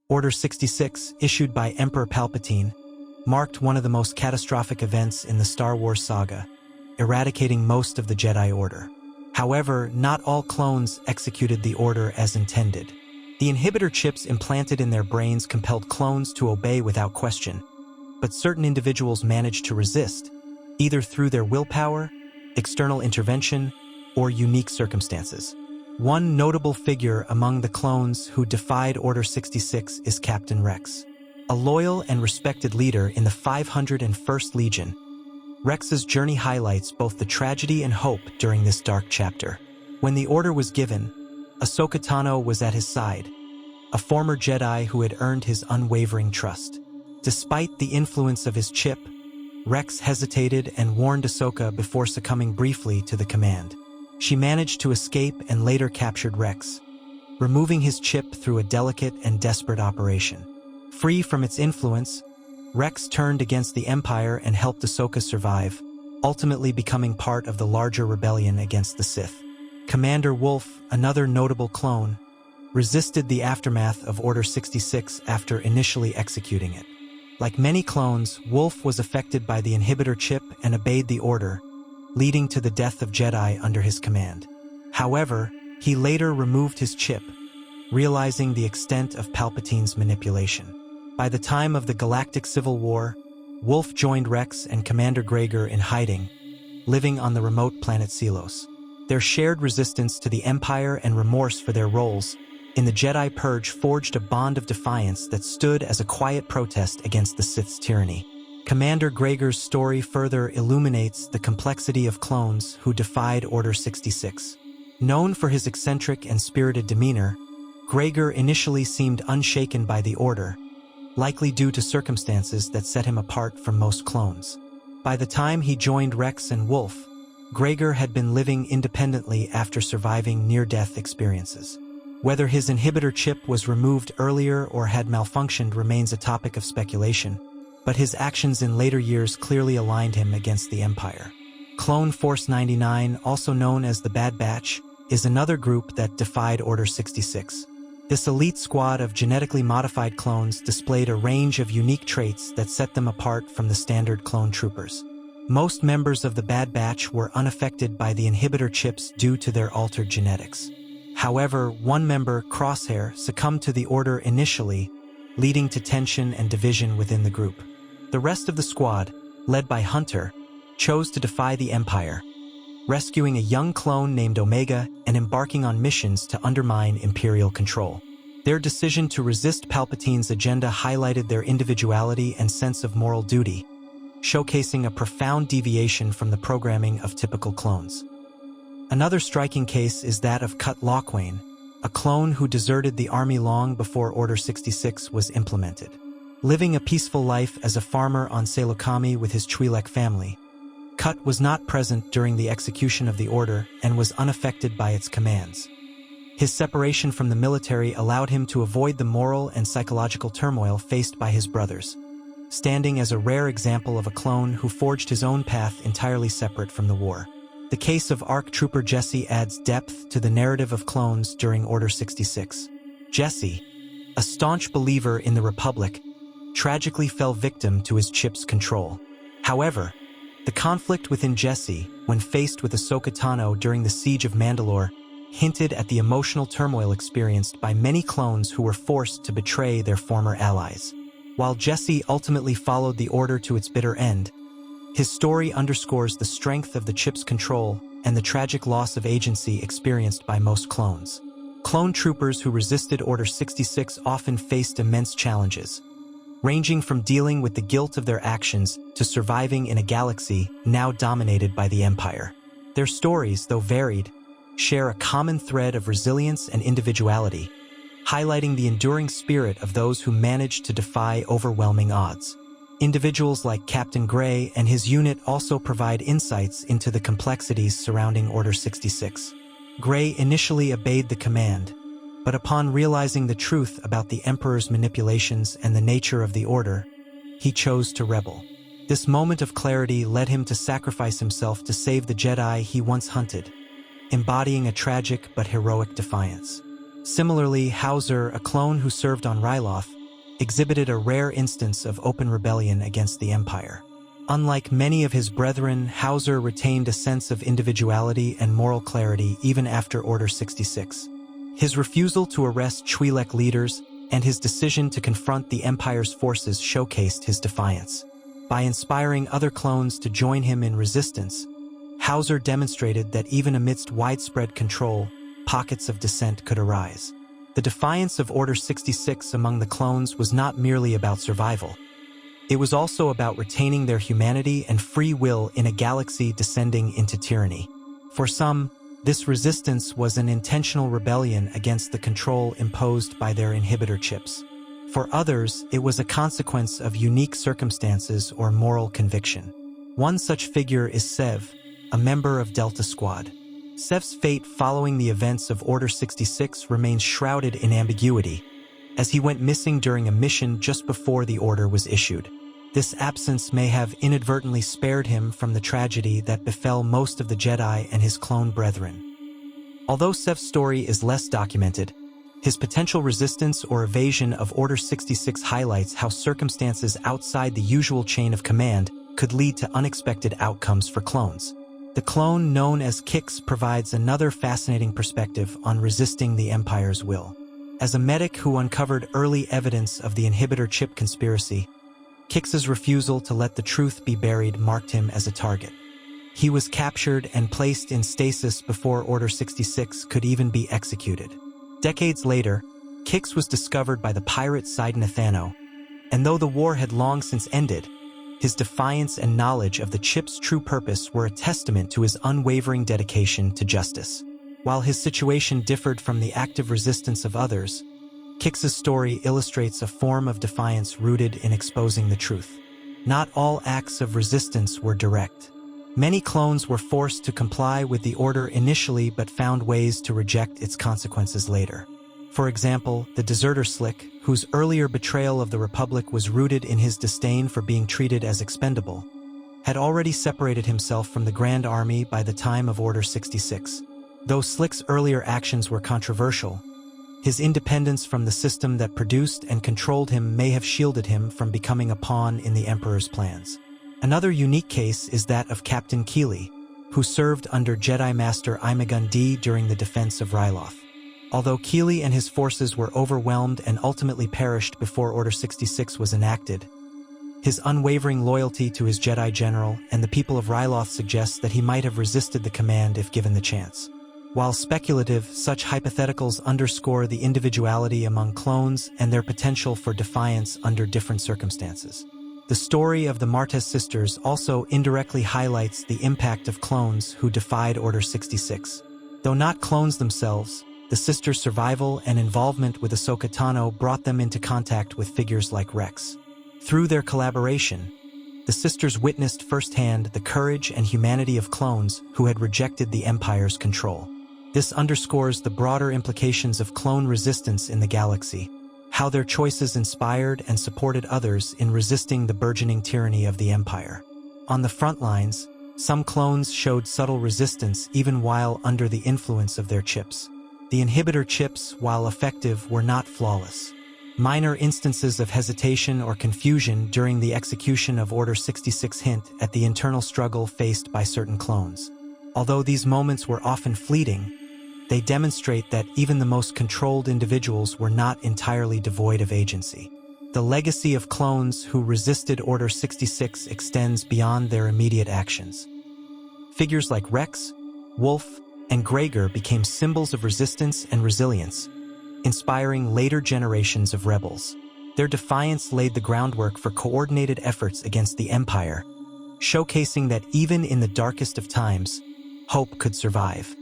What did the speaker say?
Order 66, issued by Emperor Palpatine, marked one of the most catastrophic events in the Star Wars saga, eradicating most of the Jedi Order. However, not all clones executed the order as intended. The inhibitor chips implanted in their brains compelled clones to obey without question, but certain individuals managed to resist, either through their willpower, external intervention, or unique circumstances. One notable figure among the clones who defied Order 66 is Captain Rex. A loyal and respected leader in the 501st Legion, Rex's journey highlights both the tragedy and hope during this dark chapter. When the order was given, Ahsoka Tano was at his side, a former Jedi who had earned his unwavering trust. Despite the influence of his chip, Rex hesitated and warned Ahsoka before succumbing briefly to the command. She managed to escape and later captured Rex, removing his chip through a delicate and desperate operation. Free from its influence, Rex turned against the Empire and helped Ahsoka survive, ultimately becoming part of the larger rebellion against the Sith. Commander Wolffe, another notable clone, resisted the aftermath of Order 66 after initially executing it. Like many clones, Wolffe was affected by the inhibitor chip and obeyed the order, leading to the death of Jedi under his command. However, he later removed his chip, realizing the extent of Palpatine's manipulation. By the time of the Galactic Civil War, Wolffe joined Rex and Commander Gregor in hiding, living on the remote planet Selos. Their shared resistance to the Empire and remorse for their roles in the Jedi Purge forged a bond of defiance that stood as a quiet protest against the Sith's tyranny. Commander Gregor's story further illuminates the complexity of clones who defied Order 66. Known for his eccentric and spirited demeanor, Gregor initially seemed unshaken by the Order, likely due to circumstances that set him apart from most clones. By the time he joined Rex and Wolffe, Gregor had been living independently after surviving near-death experiences. Whether his inhibitor chip was removed earlier or had malfunctioned remains a topic of speculation, but his actions in later years clearly aligned him against the Empire. Clone Force 99, also known as the Bad Batch, is another group that defied Order 66. This elite squad of genetically modified clones displayed a range of unique traits that set them apart from the standard clone troopers. Most members of the Bad Batch were unaffected by the inhibitor chips due to their altered genetics. However, one member, Crosshair, succumbed to the order initially, leading to tension and division within the group. The rest of the squad, led by Hunter, chose to defy the Empire, rescuing a young clone named Omega and embarking on missions to undermine Imperial control. Their decision to resist Palpatine's agenda highlighted their individuality and sense of moral duty, showcasing a profound deviation from the programming of typical clones. Another striking case is that of Cut Lawquane, a clone who deserted the army long before Order 66 was implemented. Living a peaceful life as a farmer on Salokami with his Twi'lek family, Cut was not present during the execution of the order and was unaffected by its commands. His separation from the military allowed him to avoid the moral and psychological turmoil faced by his brothers, standing as a rare example of a clone who forged his own path entirely separate from the war. The case of ARC Trooper Jesse adds depth to the narrative of clones during Order 66. Jesse, a staunch believer in the Republic, tragically fell victim to his chip's control. However, the conflict within Jesse, when faced with Ahsoka Tano during the Siege of Mandalore, hinted at the emotional turmoil experienced by many clones who were forced to betray their former allies. While Jesse ultimately followed the order to its bitter end, his story underscores the strength of the chip's control and the tragic loss of agency experienced by most clones. Clone troopers who resisted Order 66 often faced immense challenges, ranging from dealing with the guilt of their actions to surviving in a galaxy now dominated by the Empire. Their stories, though varied, share a common thread of resilience and individuality, highlighting the enduring spirit of those who managed to defy overwhelming odds. Individuals like Captain Gray and his unit also provide insights into the complexities surrounding Order 66. Gray initially obeyed the command, but upon realizing the truth about the Emperor's manipulations and the nature of the Order, he chose to rebel. This moment of clarity led him to sacrifice himself to save the Jedi he once hunted, embodying a tragic but heroic defiance. Similarly, Hauser, a clone who served on Ryloth, exhibited a rare instance of open rebellion against the Empire. Unlike many of his brethren, Hauser retained a sense of individuality and moral clarity even after Order 66. His refusal to arrest Twi'lek leaders and his decision to confront the Empire's forces showcased his defiance. By inspiring other clones to join him in resistance, Hauser demonstrated that even amidst widespread control, pockets of dissent could arise. The defiance of Order 66 among the clones was not merely about survival. It was also about retaining their humanity and free will in a galaxy descending into tyranny. For some, this resistance was an intentional rebellion against the control imposed by their inhibitor chips. For others, it was a consequence of unique circumstances or moral conviction. One such figure is Sev, a member of Delta Squad. Sev's fate following the events of Order 66 remains shrouded in ambiguity, as he went missing during a mission just before the order was issued. This absence may have inadvertently spared him from the tragedy that befell most of the Jedi and his clone brethren. Although Sev's story is less documented, his potential resistance or evasion of Order 66 highlights how circumstances outside the usual chain of command could lead to unexpected outcomes for clones. The clone known as Kix provides another fascinating perspective on resisting the Empire's will. As a medic who uncovered early evidence of the inhibitor chip conspiracy, Kix's refusal to let the truth be buried marked him as a target. He was captured and placed in stasis before Order 66 could even be executed. Decades later, Kix was discovered by the pirate Sidon Athano, and though the war had long since ended, his defiance and knowledge of the chip's true purpose were a testament to his unwavering dedication to justice. While his situation differed from the active resistance of others, Kix's story illustrates a form of defiance rooted in exposing the truth. Not all acts of resistance were direct. Many clones were forced to comply with the order initially but found ways to reject its consequences later. For example, the deserter Slick, whose earlier betrayal of the Republic was rooted in his disdain for being treated as expendable, had already separated himself from the Grand Army by the time of Order 66. Though Slick's earlier actions were controversial, his independence from the system that produced and controlled him may have shielded him from becoming a pawn in the Emperor's plans. Another unique case is that of Captain Keeley, who served under Jedi Master Imogen D during the defense of Ryloth. Although Keeley and his forces were overwhelmed and ultimately perished before Order 66 was enacted, his unwavering loyalty to his Jedi general and the people of Ryloth suggests that he might have resisted the command if given the chance. While speculative, such hypotheticals underscore the individuality among clones and their potential for defiance under different circumstances. The story of the Martez sisters also indirectly highlights the impact of clones who defied Order 66. Though not clones themselves, the sisters' survival and involvement with Ahsoka Tano brought them into contact with figures like Rex. Through their collaboration, the sisters witnessed firsthand the courage and humanity of clones who had rejected the Empire's control. This underscores the broader implications of clone resistance in the galaxy, how their choices inspired and supported others in resisting the burgeoning tyranny of the Empire. On the front lines, some clones showed subtle resistance even while under the influence of their chips. The inhibitor chips, while effective, were not flawless. Minor instances of hesitation or confusion during the execution of Order 66 hint at the internal struggle faced by certain clones. Although these moments were often fleeting, they demonstrate that even the most controlled individuals were not entirely devoid of agency. The legacy of clones who resisted Order 66 extends beyond their immediate actions. Figures like Rex, Wolf, and Gregor became symbols of resistance and resilience, inspiring later generations of rebels. Their defiance laid the groundwork for coordinated efforts against the Empire, showcasing that even in the darkest of times, hope could survive.